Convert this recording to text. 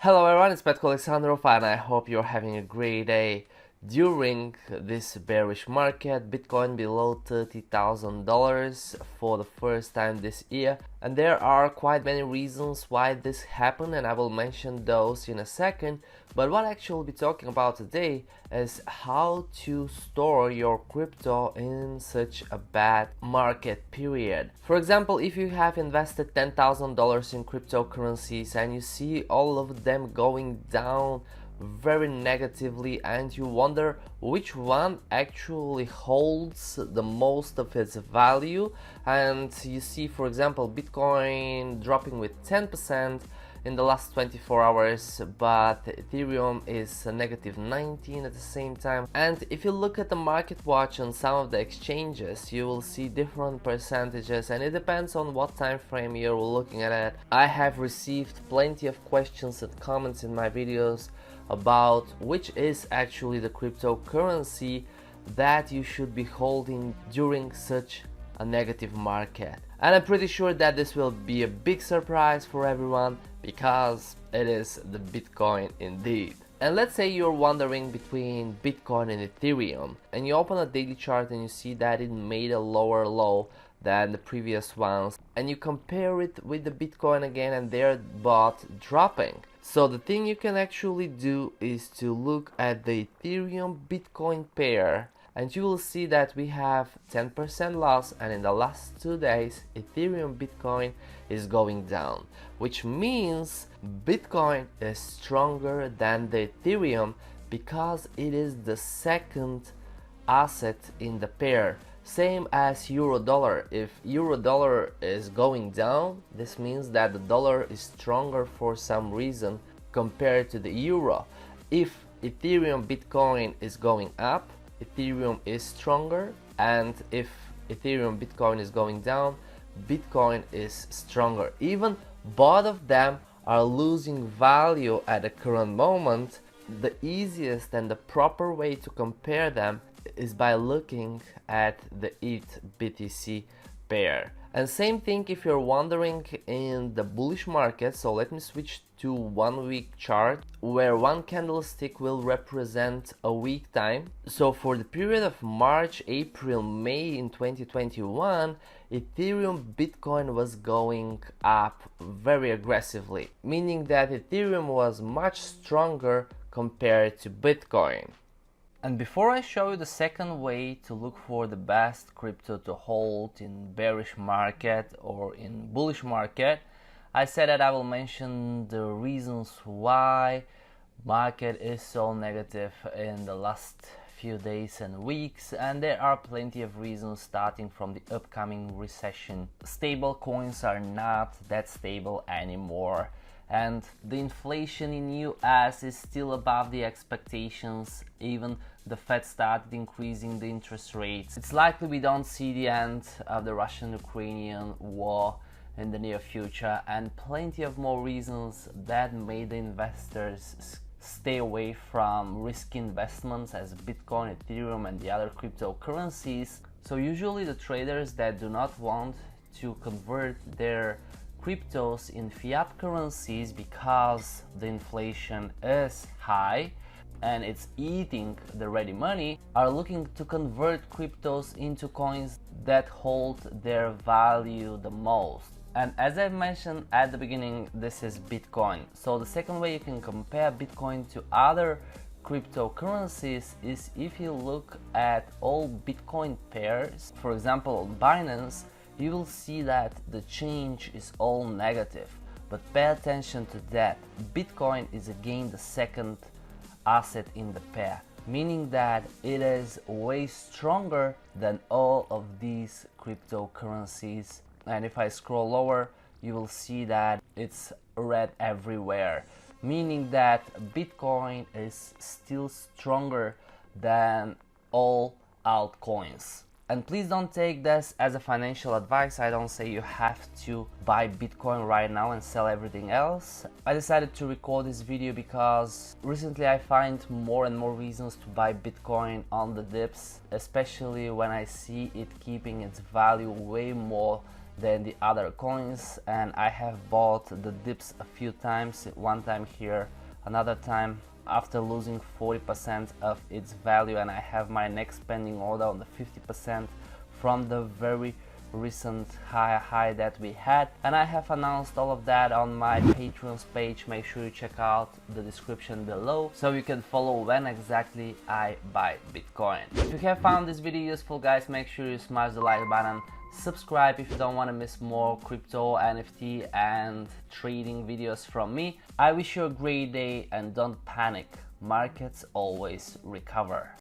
Hello everyone, it's Petko Alexandrov and I hope you're having a great day. During this bearish market, Bitcoin below $30,000 for the first time this year, and there are quite many reasons why this happened, and I will mention those in a second. But what actually we'll be talking about today is how to store your crypto in such a bad market period. For example, if you have invested $10,000 in cryptocurrencies and you see all of them going down very negatively and you wonder which one actually holds the most of its value, and you see, for example, Bitcoin dropping with 10% in the last 24 hours, but Ethereum is a negative 19 at the same time. And if you look at the market watch on some of the exchanges, you will see different percentages, and it depends on what time frame you're looking at it. I have received plenty of questions and comments in my videos about which is actually the cryptocurrency that you should be holding during such a negative market. And I'm pretty sure that this will be a big surprise for everyone, because it is the Bitcoin indeed. And let's say you're wondering between Bitcoin and Ethereum, and you open a daily chart and you see that it made a lower low than the previous ones, and you compare it with the Bitcoin again and they're both dropping. So the thing you can actually do is to look at the Ethereum Bitcoin pair, and you will see that we have 10% loss, and in the last 2 days Ethereum Bitcoin is going down, which means Bitcoin is stronger than the Ethereum because it is the second asset in the pair. Same as euro dollar. If euro dollar is going down, this means that the dollar is stronger for some reason compared to the euro. If Ethereum Bitcoin is going up, Ethereum is stronger, and if Ethereum Bitcoin is going down, Bitcoin is stronger. Even both of them are losing value at the current moment. The easiest and the proper way to compare them is by looking at the ETHBTC pair. And same thing if you're wondering in the bullish market. So let me switch to 1 week chart, where one candlestick will represent a week time. So for the period of March, April, May in 2021, Ethereum Bitcoin was going up very aggressively, meaning that Ethereum was much stronger compared to Bitcoin. And before I show you the second way to look for the best crypto to hold in bearish market or in bullish market, I said that I will mention the reasons why market is so negative in the last few days and weeks, and there are plenty of reasons, starting from the upcoming recession. Stable coins are not that stable anymore, and the inflation in US is still above the expectations. Even the Fed started increasing the interest rates. It's likely we don't see the end of the Russian-Ukrainian war in the near future, and plenty of more reasons that made the investors stay away from risky investments as Bitcoin, Ethereum and the other cryptocurrencies. So usually the traders that do not want to convert their cryptos in fiat currencies because the inflation is high and it's eating the ready money, are looking to convert cryptos into coins that hold their value the most. And as I mentioned at the beginning, this is Bitcoin. So the second way you can compare Bitcoin to other cryptocurrencies is if you look at all Bitcoin pairs. For example, on Binance, you will see that the change is all negative, but pay attention to that. Bitcoin is again the second asset in the pair, meaning that it is way stronger than all of these cryptocurrencies. And if I scroll lower, you will see that it's red everywhere, meaning that Bitcoin is still stronger than all altcoins. And please don't take this as a financial advice. I don't say you have to buy Bitcoin right now and sell everything else. I decided to record this video because recently I find more and more reasons to buy Bitcoin on the dips, especially when I see it keeping its value way more than the other coins, and I have bought the dips a few times, one time here, another time after losing 40% of its value, and I have my next pending order on the 50% from the very recent high that we had, and I have announced all of that on my Patreon's page. Make sure you check out the description below so you can follow when exactly I buy Bitcoin. If you have found this video useful, guys, make sure you smash the like button, subscribe if you don't want to miss more crypto, NFT and trading videos from me. I wish you a great day and don't panic, markets always recover.